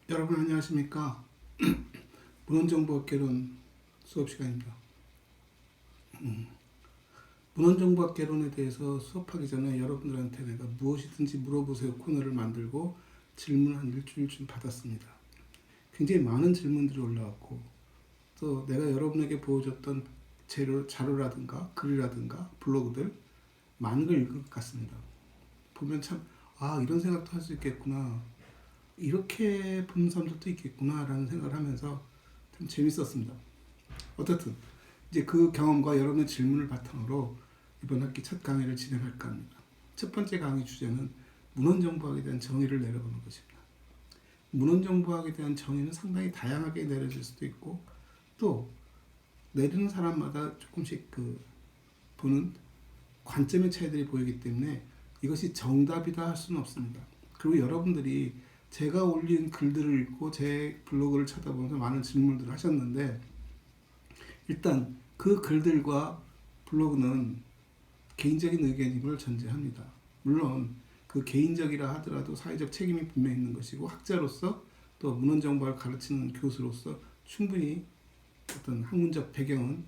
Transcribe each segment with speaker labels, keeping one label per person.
Speaker 1: 여러분 안녕하십니까? 문헌정보학개론 수업 시간입니다. 문헌정보학개론에 대해서 수업하기 전에 여러분들한테 내가 무엇이든지 물어보세요 코너를 만들고 질문 한 일주일쯤 받았습니다. 굉장히 많은 질문들이 올라왔고 또 내가 여러분에게 보여줬던 자료라든가 글이라든가 블로그들 많은 걸 읽은 것 같습니다. 보면 참 이런 생각도 할 수 있겠구나, 이렇게 보는 사람들도 있겠구나 라는 생각을 하면서 참 재밌었습니다. 어쨌든 이제 그 경험과 여러분의 질문을 바탕으로 이번 학기 첫 강의를 진행할까 합니다. 첫 번째 강의 주제는 문헌정보학에 대한 정의를 내려보는 것입니다. 문헌정보학에 대한 정의는 상당히 다양하게 내려질 수도 있고 또 내리는 사람마다 조금씩 보는 관점의 차이들이 보이기 때문에 이것이 정답이다 할 수는 없습니다. 그리고 여러분들이 제가 올린 글들을 읽고 제 블로그를 찾아보면서 많은 질문들을 하셨는데 일단 그 글들과 블로그는 개인적인 의견임을 전제합니다. 물론 그 개인적이라 하더라도 사회적 책임이 분명히 있는 것이고 학자로서 또 문헌정보학을 가르치는 교수로서 충분히 어떤 학문적 배경은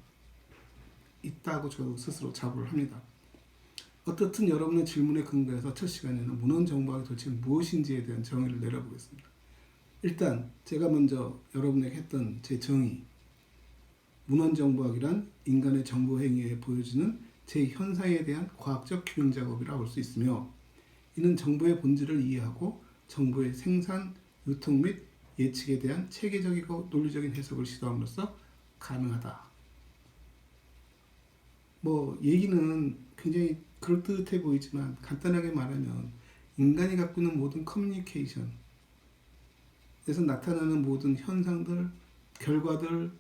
Speaker 1: 있다고 저도 스스로 자부를 합니다. 어떻든 여러분의 질문에 근거해서 첫 시간에는 문헌정보학이 도대체 무엇인지에 대한 정의를 내려보겠습니다. 일단 제가 먼저 여러분에게 했던 제 정의, 문헌정보학이란 인간의 정보행위에 보여지는 제 현상에 대한 과학적 규명 작업이라고 볼 수 있으며 이는 정보의 본질을 이해하고 정보의 생산, 유통 및 예측에 대한 체계적이고 논리적인 해석을 시도함으로써 가능하다. 얘기는 굉장히 그럴듯해 보이지만 간단하게 말하면 인간이 갖고 있는 모든 커뮤니케이션에서 나타나는 모든 현상들, 결과들,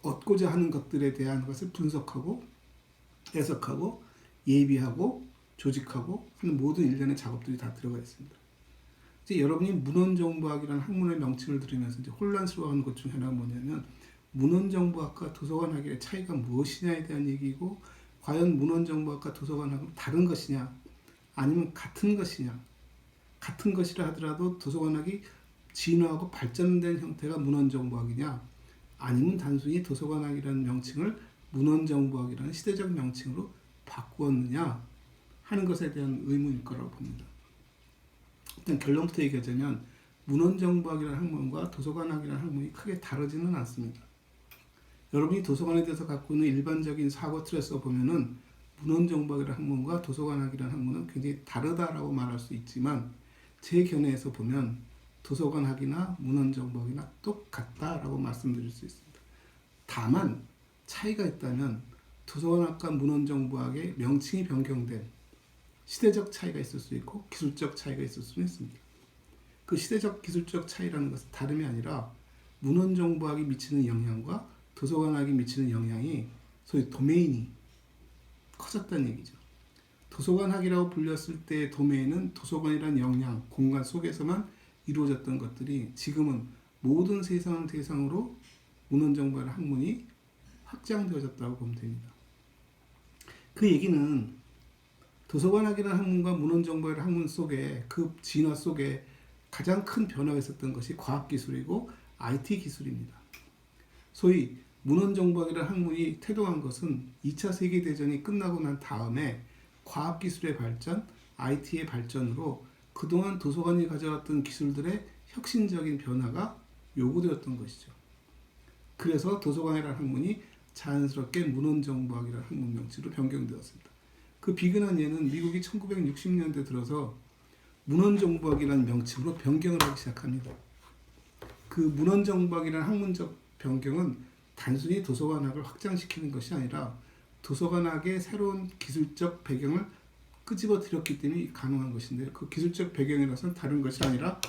Speaker 1: 얻고자 하는 것들에 대한 것을 분석하고 해석하고 예비하고 조직하고 하는 모든 일련의 작업들이 다 들어가 있습니다. 이제 여러분이 문헌정보학이라는 학문의 명칭을 들으면서 이제 혼란스러워하는 것 중 하나가 뭐냐면 문헌정보학과 도서관학의 차이가 무엇이냐에 대한 얘기고 과연 문헌정보학과 도서관학은 다른 것이냐 아니면 같은 것이냐, 같은 것이라 하더라도 도서관학이 진화하고 발전된 형태가 문헌정보학이냐 아니면 단순히 도서관학이라는 명칭을 문헌정보학이라는 시대적 명칭으로 바꾸었느냐 하는 것에 대한 의문일 거라고 봅니다. 일단 결론부터 얘기하자면 문헌정보학이라는 학문과 도서관학이라는 학문이 크게 다르지는 않습니다. 여러분이 도서관에 대해서 갖고 있는 일반적인 사고 틀에서 보면은 문헌정보학이라는 학문과 도서관학이라는 학문은 굉장히 다르다라고 말할 수 있지만 제 견해에서 보면 도서관학이나 문헌정보학이나 똑같다라고 말씀드릴 수 있습니다. 다만 차이가 있다면 도서관학과 문헌정보학의 명칭이 변경된 시대적 차이가 있을 수 있고 기술적 차이가 있을 수는 있습니다. 그 시대적 기술적 차이라는 것은 다름이 아니라 문헌정보학이 미치는 영향과 도서관학이 미치는 영향이 소위 도메인이 커졌다는 얘기죠. 도서관학이라고 불렸을 때의 도메인은 도서관이라는 영향, 공간 속에서만 이루어졌던 것들이 지금은 모든 세상을 대상으로 문헌정보학의 학문이 확장되어졌다고 보면 됩니다. 그 얘기는 도서관학이라는 학문과 문헌정보학이라는 학문 속에 그 진화 속에 가장 큰 변화가 있었던 것이 과학기술이고 IT 기술입니다. 소위 문헌정보학이라는 학문이 태동한 것은 2차 세계대전이 끝나고 난 다음에 과학기술의 발전, IT의 발전으로 그동안 도서관이 가져왔던 기술들의 혁신적인 변화가 요구되었던 것이죠. 그래서 도서관이라는 학문이 자연스럽게 문헌정보학이라는 학문 명칭으로 변경되었습니다. 그 비근한 예는 미국이 1960년대 들어서 문헌정보학이라는 명칭으로 변경을 하기 시작합니다. 그 문헌정보학이라는 학문적 변경은 단순히 도서관학을 확장시키는 것이 아니라 도서관학의 새로운 기술적 배경을 끄집어 들였기 때문에 가능한 것인데 그 기술적 배경이라서는 다른 것이 아니라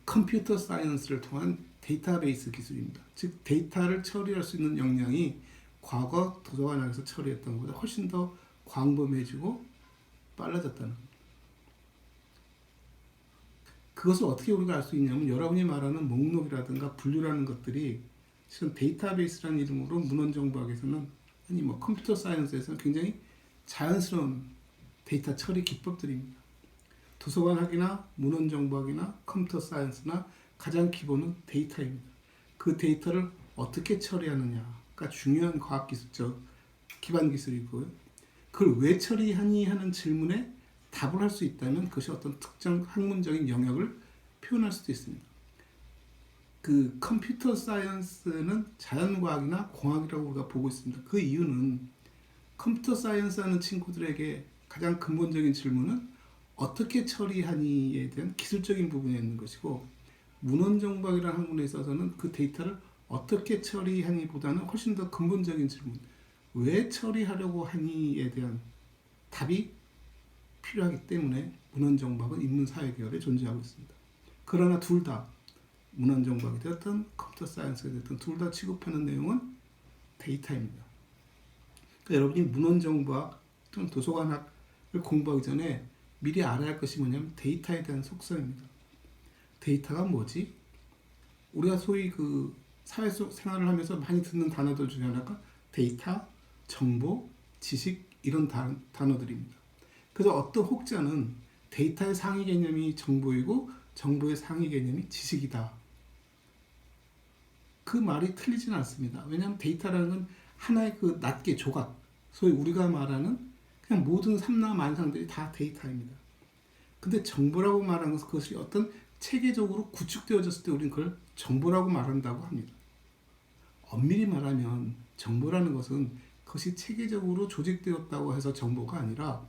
Speaker 1: 컴퓨터 사이언스를 통한 데이터베이스 기술입니다. 즉 데이터를 처리할 수 있는 역량이 과거 도서관학에서 처리했던 것보다 훨씬 더 광범해지고 빨라졌다는 겁니다. 그것을 어떻게 우리가 알 수 있냐면 여러분이 말하는 목록이라든가 분류라는 것들이 지금 데이터베이스라는 이름으로 문헌정보학에서는 아니 컴퓨터 사이언스에서는 굉장히 자연스러운 데이터 처리 기법들입니다. 도서관학이나 문헌정보학이나 컴퓨터 사이언스나 가장 기본은 데이터입니다. 그 데이터를 어떻게 처리하느냐가 중요한 과학기술적 기반 기술이고요. 그걸 왜 처리하니 하는 질문에 답을 할 수 있다면 그것이 어떤 특정 학문적인 영역을 표현할 수도 있습니다. 그 컴퓨터 사이언스는 자연과학이나 공학이라고 우리가 보고 있습니다. 그 이유는 컴퓨터 사이언스 하는 친구들에게 가장 근본적인 질문은 어떻게 처리하니에 대한 기술적인 부분에 있는 것이고, 문헌정보학이라는 학문에 있어서는 그 데이터를 어떻게 처리하니 보다는 훨씬 더 근본적인 질문, 왜 처리하려고 하니에 대한 답이 필요하기 때문에 문헌정보학은 인문사회계열에 존재하고 있습니다. 그러나 둘 다 문헌정보학이 되었든 컴퓨터 사이언스가 되었든 둘 다 취급하는 내용은 데이터입니다. 그러니까 여러분이 문헌정보학 또는 도서관학을 공부하기 전에 미리 알아야 할 것이 뭐냐면 데이터에 대한 속성입니다. 데이터가 뭐지? 우리가 소위 그 사회 속 생활을 하면서 많이 듣는 단어들 중에 하나가 데이터, 정보, 지식 이런 단어들입니다. 그래서 어떤 혹자는 데이터의 상위 개념이 정보이고 정보의 상위 개념이 지식이다. 그 말이 틀리지는 않습니다. 왜냐하면 데이터라는 건 하나의 그 낱개 조각, 소위 우리가 말하는 그냥 모든 삼라만상들이 다 데이터입니다. 근데 정보라고 말하는 것은 그것이 어떤 체계적으로 구축되어졌을 때 우리는 그걸 정보라고 말한다고 합니다. 엄밀히 말하면 정보라는 것은 그것이 체계적으로 조직되었다고 해서 정보가 아니라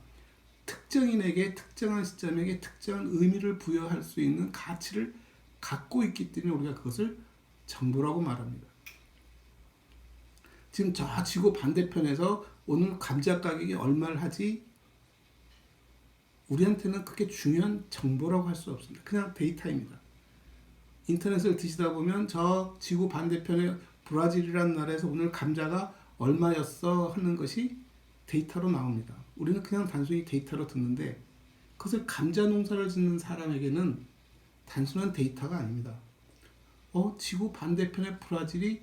Speaker 1: 특정인에게 특정한 시점에게 특정한 의미를 부여할 수 있는 가치를 갖고 있기 때문에 우리가 그것을 정보라고 말합니다. 지금 저 지구 반대편에서 오늘 감자 가격이 얼마를 하지? 우리한테는 그게 중요한 정보라고 할 수 없습니다. 그냥 데이터입니다. 인터넷을 뒤지다 보면 저 지구 반대편에 브라질이라는 나라에서 오늘 감자가 얼마였어 하는 것이 데이터로 나옵니다. 우리는 그냥 단순히 데이터로 듣는데 그것을 감자 농사를 짓는 사람에게는 단순한 데이터가 아닙니다. 지구 반대편의 브라질이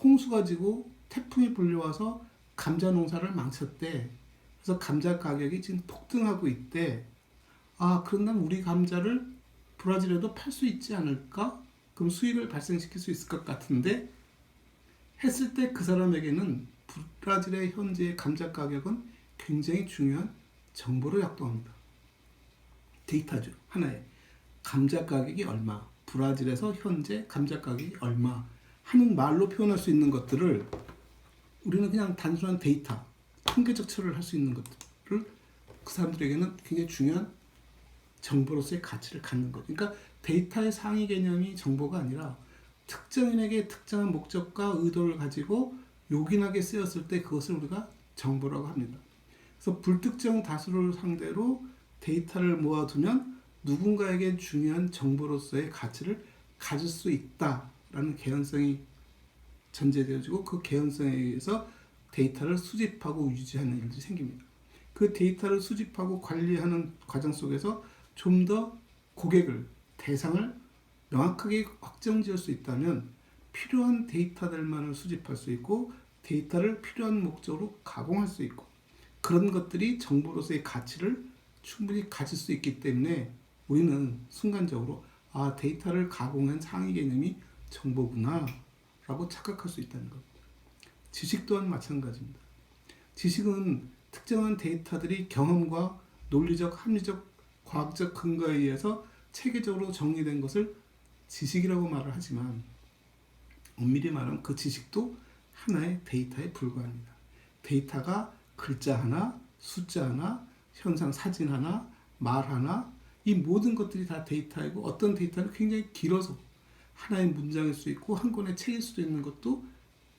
Speaker 1: 홍수가 지고 태풍이 불려와서 감자 농사를 망쳤대. 그래서 감자 가격이 지금 폭등하고 있대. 그런다면 우리 감자를 브라질에도 팔 수 있지 않을까? 그럼 수익을 발생시킬 수 있을 것 같은데 했을 때 그 사람에게는 브라질의 현재의 감자 가격은 굉장히 중요한 정보로 작동합니다. 데이터죠. 하나의 감자 가격이 얼마, 브라질에서 현재 감자 가격이 얼마 하는 말로 표현할 수 있는 것들을 우리는 그냥 단순한 데이터, 통계적 처리를 할 수 있는 것들을 그 사람들에게는 굉장히 중요한 정보로서의 가치를 갖는 것. 그러니까 데이터의 상위 개념이 정보가 아니라 특정인에게 특정한 목적과 의도를 가지고 요긴하게 쓰였을 때 그것을 우리가 정보라고 합니다. 그래서 불특정 다수를 상대로 데이터를 모아두면 누군가에게 중요한 정보로서의 가치를 가질 수 있다라는 개연성이 전제되어지고 그 개연성에 의해서 데이터를 수집하고 유지하는 일이 생깁니다. 그 데이터를 수집하고 관리하는 과정 속에서 좀 더 고객을, 대상을 명확하게 확정지을 수 있다면 필요한 데이터들만을 수집할 수 있고 데이터를 필요한 목적으로 가공할 수 있고 그런 것들이 정보로서의 가치를 충분히 가질 수 있기 때문에 우리는 순간적으로 데이터를 가공한 상위 개념이 정보구나 라고 착각할 수 있다는 겁니다. 지식 또한 마찬가지입니다. 지식은 특정한 데이터들이 경험과 논리적, 합리적, 과학적 근거에 의해서 체계적으로 정리된 것을 지식이라고 말을 하지만 엄밀히 말하면 그 지식도 하나의 데이터에 불과합니다. 데이터가 글자 하나, 숫자 하나, 현상 사진 하나, 말 하나 이 모든 것들이 다 데이터이고 어떤 데이터는 굉장히 길어서 하나의 문장일 수 있고 한 권의 책일 수도 있는 것도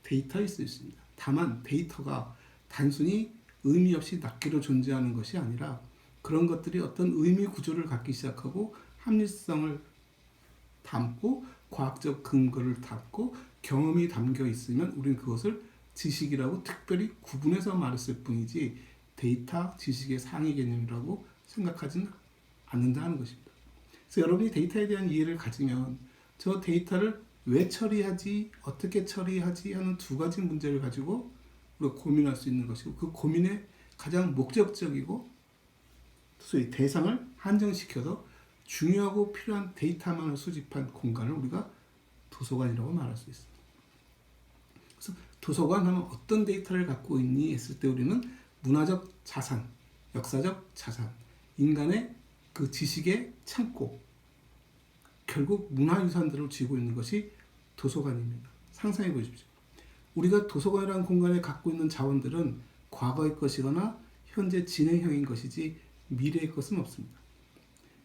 Speaker 1: 데이터일 수 있습니다. 다만 데이터가 단순히 의미 없이 낱개로 존재하는 것이 아니라 그런 것들이 어떤 의미 구조를 갖기 시작하고 합리성을 담고 과학적 근거를 담고 경험이 담겨 있으면 우리는 그것을 지식이라고 특별히 구분해서 말했을 뿐이지 데이터, 지식의 상위 개념이라고 생각하지는 않는다는 것입니다. 그래서 여러분이 데이터에 대한 이해를 가지면 저 데이터를 왜 처리하지, 어떻게 처리하지 하는 두 가지 문제를 가지고 우리가 고민할 수 있는 것이고 그 고민의 가장 목적적이고 소위 대상을 한정시켜서 중요하고 필요한 데이터만을 수집한 공간을 우리가 도서관이라고 말할 수 있습니다. 그래서 도서관 하면 어떤 데이터를 갖고 있니 했을 때 우리는 문화적 자산, 역사적 자산, 인간의 그 지식의 창고, 결국 문화유산들을 쥐고 있는 것이 도서관입니다. 상상해 보십시오. 우리가 도서관이라는 공간에 갖고 있는 자원들은 과거의 것이거나 현재 진행형인 것이지 미래의 것은 없습니다.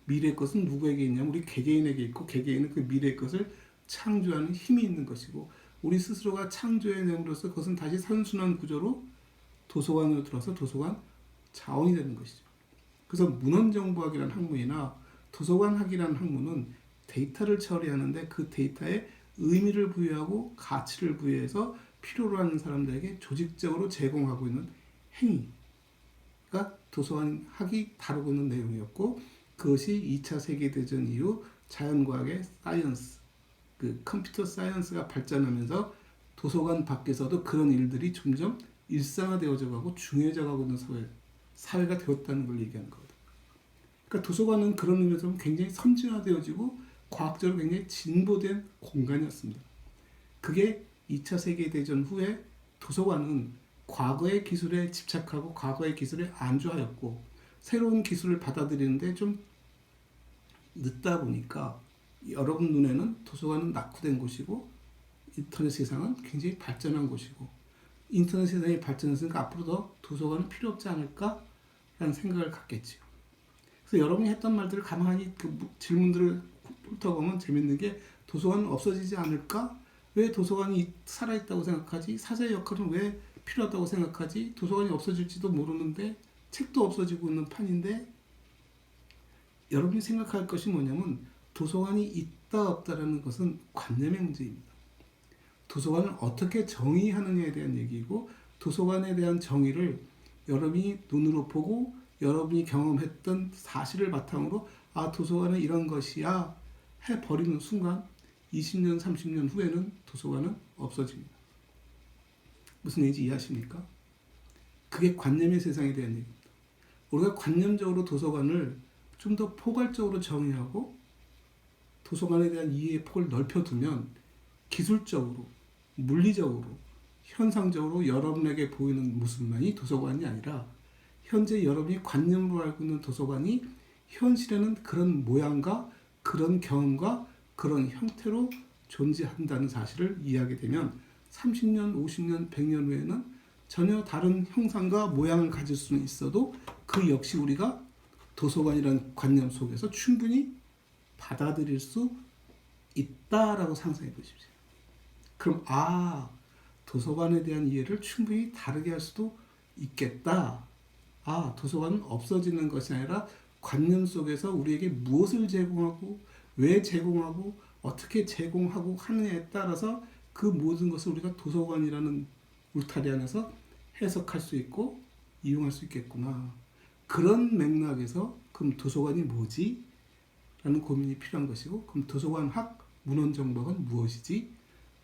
Speaker 1: 미래의 것은 누구에게 있냐면 우리 개개인에게 있고, 개개인은 그 미래의 것을 창조하는 힘이 있는 것이고, 우리 스스로가 창조해냄으로써 그것은 다시 선순환 구조로 도서관으로 들어서 도서관 자원이 되는 것이죠. 그래서 문헌정보학이라는 학문이나 도서관학이라는 학문은 데이터를 처리하는데 그 데이터에 의미를 부여하고 가치를 부여해서 필요로 하는 사람들에게 조직적으로 제공하고 있는 행위가 도서관학이 다루고 있는 내용이었고, 그것이 2차 세계대전 이후 자연과학의 사이언스, 그 컴퓨터 사이언스가 발전하면서 도서관 밖에서도 그런 일들이 점점 일상화되어져 가고 중요해져 가고 있는 사회가 되었다는 걸 얘기하는 거거든요. 그러니까 도서관은 그런 의미에서 굉장히 선진화되어지고 과학적으로 굉장히 진보된 공간이었습니다. 그게 2차 세계대전 후에 도서관은 과거의 기술에 집착하고 과거의 기술에 안주하였고, 새로운 기술을 받아들이는데 좀 늦다 보니까 여러분 눈에는 도서관은 낙후된 곳이고 인터넷 세상은 굉장히 발전한 곳이고, 인터넷 세상이 발전했으니까 앞으로 더 도서관은 필요 없지 않을까라는 생각을 갖겠지요. 그래서 여러분이 했던 말들을 가만히 그 질문들을 훑어보면 재밌는 게, 도서관은 없어지지 않을까? 왜 도서관이 살아있다고 생각하지? 사자의 역할은 왜 필요하다고 생각하지? 도서관이 없어질지도 모르는데, 책도 없어지고 있는 판인데, 여러분이 생각할 것이 뭐냐면 도서관이 있다 없다라는 것은 관념의 문제입니다. 도서관을 어떻게 정의하느냐에 대한 얘기이고, 도서관에 대한 정의를 여러분이 눈으로 보고 여러분이 경험했던 사실을 바탕으로 도서관은 이런 것이야 해버리는 순간 20년, 30년 후에는 도서관은 없어집니다. 무슨 얘기인지 이해하십니까? 그게 관념의 세상에 대한 얘기입니다. 우리가 관념적으로 도서관을 좀 더 포괄적으로 정의하고 도서관에 대한 이해의 폭을 넓혀두면 기술적으로, 물리적으로, 현상적으로 여러분에게 보이는 모습만이 도서관이 아니라 현재 여러분이 관념으로 알고 있는 도서관이 현실에는 그런 모양과 그런 경험과 그런 형태로 존재한다는 사실을 이해하게 되면 30년, 50년, 100년 후에는 전혀 다른 형상과 모양을 가질 수는 있어도 그 역시 우리가 도서관이라는 관념 속에서 충분히 받아들일 수 있다라고 상상해 보십시오. 그럼 도서관에 대한 이해를 충분히 다르게 할 수도 있겠다. 도서관은 없어지는 것이 아니라 관념 속에서 우리에게 무엇을 제공하고 왜 제공하고 어떻게 제공하고 하느냐에 따라서 그 모든 것을 우리가 도서관이라는 울타리 안에서 해석할 수 있고 이용할 수 있겠구나. 그런 맥락에서 그럼 도서관이 뭐지? 라는 고민이 필요한 것이고, 그럼 도서관학, 문헌정보학은 무엇이지?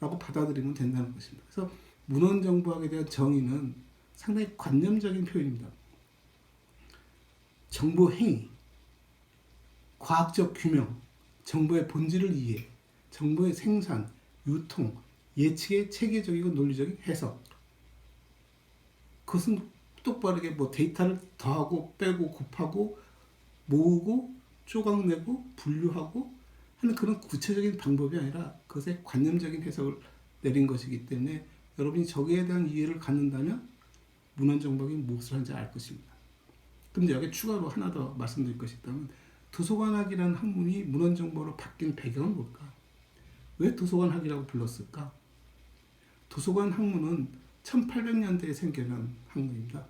Speaker 1: 라고 받아들이면 된다는 것입니다. 그래서 문헌정보학에 대한 정의는 상당히 관념적인 표현입니다. 정보 행위, 과학적 규명, 정보의 본질을 이해, 정보의 생산, 유통, 예측의 체계적이고 논리적인 해석. 그것은 똑바르게 데이터를 더하고 빼고 곱하고 모으고 조각내고 분류하고 하는 그런 구체적인 방법이 아니라 그것의 관념적인 해석을 내린 것이기 때문에 여러분이 저기에 대한 이해를 갖는다면 문헌정보학이 무엇을 하는지 알 것입니다. 그런데 여기 추가로 하나 더 말씀드릴 것이 있다면, 도서관학이라는 학문이 문헌정보로 바뀐 배경은 뭘까? 왜 도서관학이라고 불렀을까? 도서관 학문은 1800년대에 생겨난 학문입니다.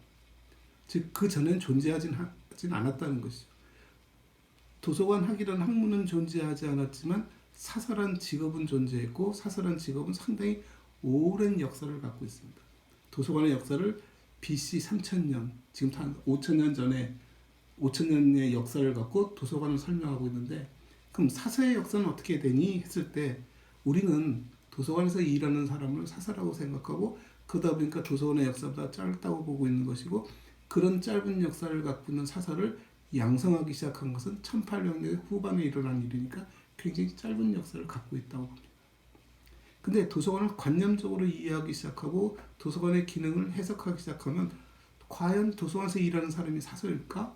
Speaker 1: 즉, 그 전에는 존재하진 않았다는 것이죠. 도서관학이라는 학문은 존재하지 않았지만 사설한 직업은 존재했고, 사설한 직업은 상당히 오랜 역사를 갖고 있습니다. 도서관의 역사를 BC 3000년, 지금 한 5000년 전에 5000년의 역사를 갖고 도서관을 설명하고 있는데, 그럼 사서의 역사는 어떻게 되니? 했을 때 우리는 도서관에서 일하는 사람을 사서라고 생각하고, 그러다 보니까 도서관의 역사보다 짧다고 보고 있는 것이고, 그런 짧은 역사를 갖고 있는 사서를 양성하기 시작한 것은 1800년대 후반에 일어난 일이니까 굉장히 짧은 역사를 갖고 있다고 봅니다. 근데 도서관을 관념적으로 이해하기 시작하고 도서관의 기능을 해석하기 시작하면 과연 도서관에서 일하는 사람이 사서일까?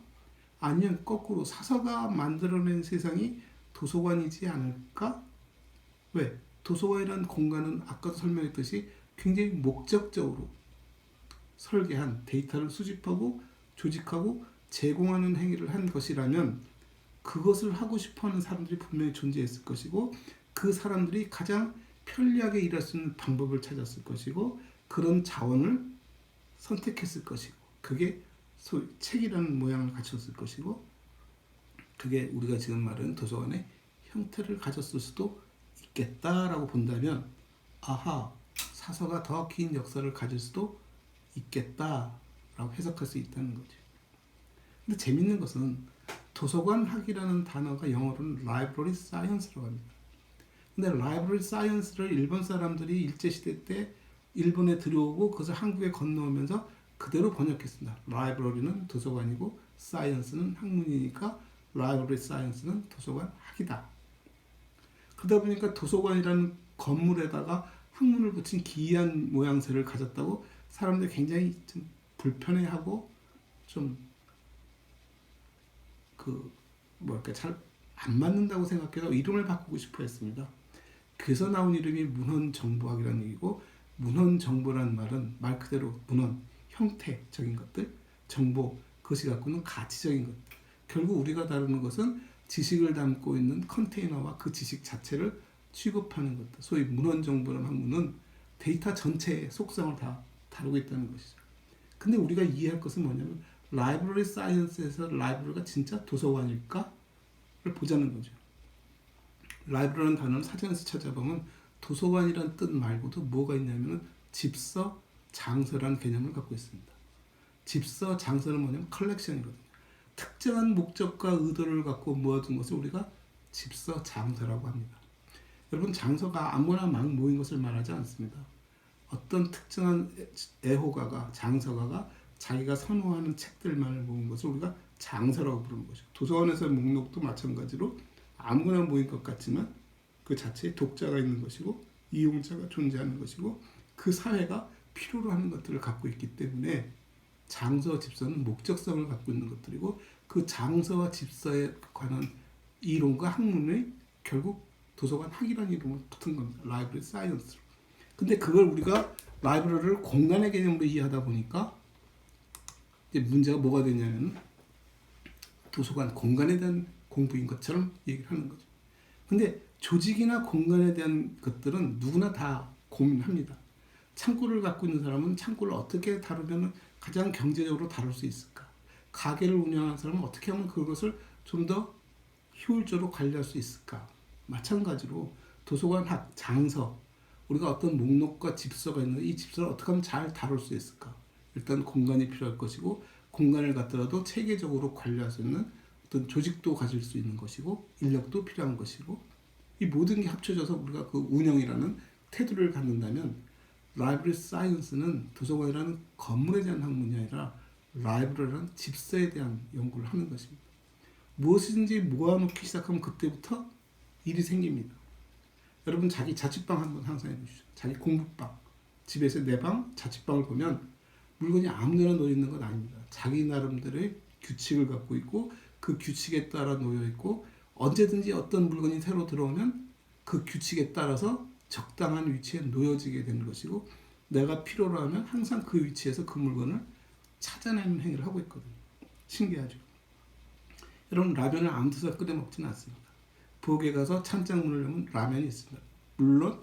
Speaker 1: 아니면 거꾸로 사서가 만들어낸 세상이 도서관이지 않을까? 왜? 도서관이라는 공간은 아까도 설명했듯이 굉장히 목적적으로 설계한 데이터를 수집하고 조직하고 제공하는 행위를 한 것이라면 그것을 하고 싶어하는 사람들이 분명히 존재했을 것이고 그 사람들이 가장 편리하게 일할 수 있는 방법을 찾았을 것이고 그런 자원을 선택했을 것이고 그게 소위 책이라는 모양을 갖췄을 것이고 그게 우리가 지금 말하는 도서관의 형태를 가졌을 수도 있겠다라고 본다면 아하 사서가 더 긴 역사를 가질 수도 있겠다라고 해석할 수 있다는 거죠. 근데 재밌는 것은 도서관학이라는 단어가 영어로는 library science라고 합니다. 근데 library science를 일본 사람들이 일제시대 때 일본에 들여오고 그것을 한국에 건너오면서 그대로 번역했습니다. library는 도서관이고 science는 학문이니까 library science는 도서관 학이다. 그러다 보니까 도서관이라는 건물에다가 학문을 붙인 기이한 모양새를 가졌다고 사람들이 굉장히 좀 불편해하고 좀 잘 안 맞는다고 생각해서 이름을 바꾸고 싶어 했습니다. 그래서 나온 이름이 문헌정보학이라는 얘기고 문헌정보라는 말은 말 그대로 문헌, 형태적인 것들, 정보, 그것이 갖고 있는 가치적인 것들. 결국 우리가 다루는 것은 지식을 담고 있는 컨테이너와 그 지식 자체를 취급하는 것들. 소위 문헌정보라는 학문은 데이터 전체의 속성을 다 다루고 있다는 것이죠. 근데 우리가 이해할 것은 뭐냐면 라이브러리 사이언스에서 라이브러리가 진짜 도서관일까를 보자는 거죠. 라이브러리라는 단어를 사전에서 찾아보면 도서관이라는 뜻 말고도 뭐가 있냐면 집서, 장서라는 개념을 갖고 있습니다. 집서, 장서는 뭐냐면 컬렉션이거든요. 특정한 목적과 의도를 갖고 모아둔 것을 우리가 집서, 장서라고 합니다. 여러분 장서가 아무나 막 모인 것을 말하지 않습니다. 어떤 특정한 애호가가, 장서가가 자기가 선호하는 책들만을 모은 것을 우리가 장서라고 부르는 것이죠. 도서관에서의 목록도 마찬가지로 아무거나 모인 것 같지만 그 자체에 독자가 있는 것이고 이용자가 존재하는 것이고 그 사회가 필요로 하는 것들을 갖고 있기 때문에 장서와 집서는 목적성을 갖고 있는 것들이고 그 장서와 집서에 관한 이론과 학문이 결국 도서관 학이라는 이름으로 붙은 겁니다. 라이브러리 사이언스로. 근데 그걸 우리가 라이브러리를 공간의 개념으로 이해하다 보니까 이제 문제가 뭐가 되냐면 도서관 공간에 대한 공부인 것처럼 얘기를 하는 거죠. 근데 조직이나 공간에 대한 것들은 누구나 다 고민합니다. 창고를 갖고 있는 사람은 창고를 어떻게 다루면 가장 경제적으로 다룰 수 있을까? 가게를 운영하는 사람은 어떻게 하면 그것을 좀 더 효율적으로 관리할 수 있을까? 마찬가지로 도서관 학, 장서, 우리가 어떤 목록과 집서가 있는데 이 집서를 어떻게 하면 잘 다룰 수 있을까? 일단 공간이 필요할 것이고 공간을 갖더라도 체계적으로 관리할 수 있는 어떤 조직도 가질 수 있는 것이고 인력도 필요한 것이고 이 모든 게 합쳐져서 우리가 그 운영이라는 태도를 갖는다면 라이브러리 사이언스는 도서관이라는 건물에 대한 학문이 아니라 라이브러리라는 집서에 대한 연구를 하는 것입니다. 무엇이든지 모아놓기 시작하면 그때부터 일이 생깁니다. 여러분 자기 자취방 한번 상상해 보시죠. 자기 공부방, 집에서 내 방, 자취방을 보면 물건이 아무데나 놓여 있는 건 아닙니다. 자기 나름대로의 규칙을 갖고 있고 그 규칙에 따라 놓여 있고 언제든지 어떤 물건이 새로 들어오면 그 규칙에 따라서 적당한 위치에 놓여지게 되는 것이고 내가 필요로 하면 항상 그 위치에서 그 물건을 찾아내는 행위를 하고 있거든요. 신기하죠. 여러분 라면을 아무 데서 끓여 먹지는 않습니다. 부엌에 가서 찬장문을 열면 라면이 있습니다. 물론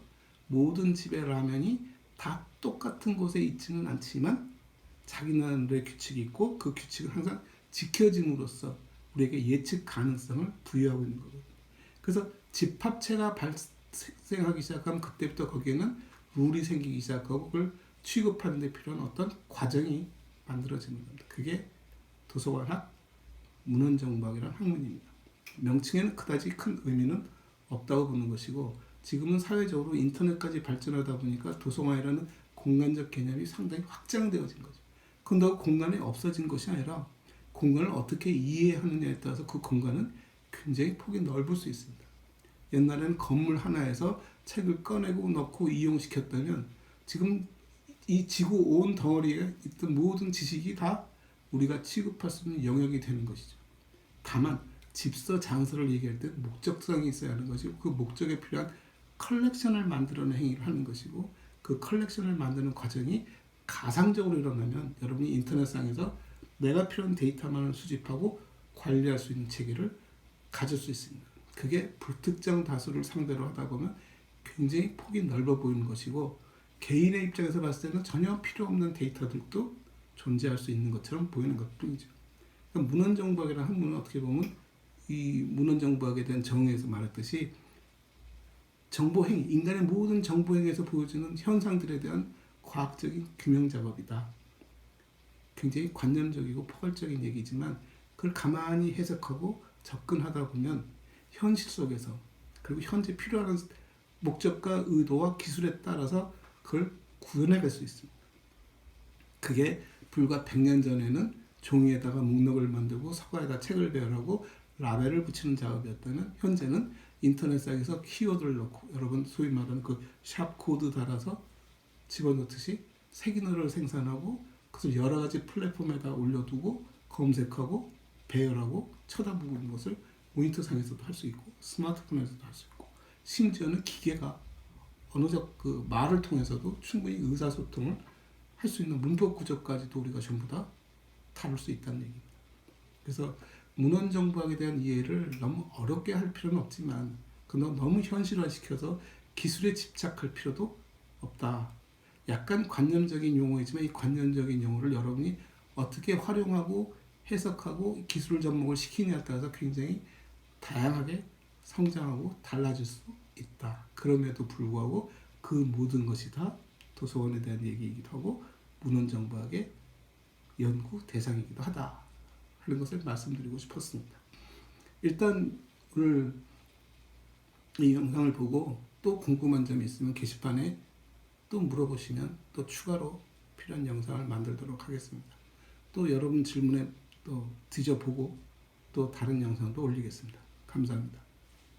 Speaker 1: 모든 집의 라면이 다 똑같은 곳에 있지는 않지만 자기 나름대로의 규칙이 있고 그 규칙을 항상 지켜짐으로써 우리에게 예측 가능성을 부여하고 있는 거거든요. 그래서 집합체가 발생하기 시작하면 그때부터 거기에는 룰이 생기기 시작하고 그걸 취급하는 데 필요한 어떤 과정이 만들어지는 겁니다. 그게 도서관학, 문헌정보학이라는 학문입니다. 명칭에는 그다지 큰 의미는 없다고 보는 것이고 지금은 사회적으로 인터넷까지 발전하다 보니까 도서관이라는 공간적 개념이 상당히 확장되어진 거죠. 그런다고 공간이 없어진 것이 아니라 공간을 어떻게 이해하느냐에 따라서 그 공간은 굉장히 폭이 넓을 수 있습니다. 옛날에는 건물 하나에서 책을 꺼내고 넣고 이용시켰다면 지금 이 지구 온 덩어리에 있던 모든 지식이 다 우리가 취급할 수 있는 영역이 되는 것이죠. 다만 집서 장서를 얘기할 때 목적성이 있어야 하는 것이고 그 목적에 필요한 컬렉션을 만들어내는 행위를 하는 것이고 그 컬렉션을 만드는 과정이 가상적으로 일어나면 여러분이 인터넷상에서 내가 필요한 데이터만을 수집하고 관리할 수 있는 체계를 가질 수 있습니다. 그게 불특정 다수를 상대로 하다 보면 굉장히 폭이 넓어 보이는 것이고 개인의 입장에서 봤을 때는 전혀 필요 없는 데이터들도 존재할 수 있는 것처럼 보이는 것뿐이죠. 그러니까 문헌정보학이라는 학문은 어떻게 보면 이 문헌정보학에 대한 정의에서 말했듯이 정보행위, 인간의 모든 정보행위에서 보여지는 현상들에 대한 과학적인 규명 작업이다. 굉장히 관념적이고 포괄적인 얘기지만 그걸 가만히 해석하고 접근하다 보면 현실 속에서 그리고 현재 필요한 목적과 의도와 기술에 따라서 그걸 구현해갈 수 있습니다. 그게 불과 100년 전에는 종이에다가 목록을 만들고 서가에다 책을 배열하고 라벨을 붙이는 작업이었다면 현재는 인터넷상에서 키워드를 넣고 여러분 소위 말하는 그 샵 코드 달아서 집어넣듯이 새 기능을 생산하고 그것을 여러 가지 플랫폼에다 올려두고 검색하고 배열하고 쳐다보고 있는 것을 모니터상에서도 할 수 있고 스마트폰에서도 할 수 있고 심지어는 기계가 언어적 그 말을 통해서도 충분히 의사소통을 할 수 있는 문법 구조까지도 우리가 전부 다 다룰 수 있다는 얘기입니다. 그래서 문헌정보학에 대한 이해를 너무 어렵게 할 필요는 없지만 너무 현실화시켜서 기술에 집착할 필요도 없다. 약간 관념적인 용어이지만 이 관념적인 용어를 여러분이 어떻게 활용하고 해석하고 기술 접목을 시키냐에 따라서 굉장히 다양하게 성장하고 달라질 수 있다. 그럼에도 불구하고 그 모든 것이 다 도서관에 대한 얘기이기도 하고 문헌정보학의 연구 대상이기도 하다 하는 것을 말씀드리고 싶었습니다. 일단 오늘 이 영상을 보고 또 궁금한 점이 있으면 게시판에 또 물어보시면 또 추가로 필요한 영상을 만들도록 하겠습니다. 또 여러분 질문에 또 뒤져보고 또 다른 영상도 올리겠습니다. 감사합니다.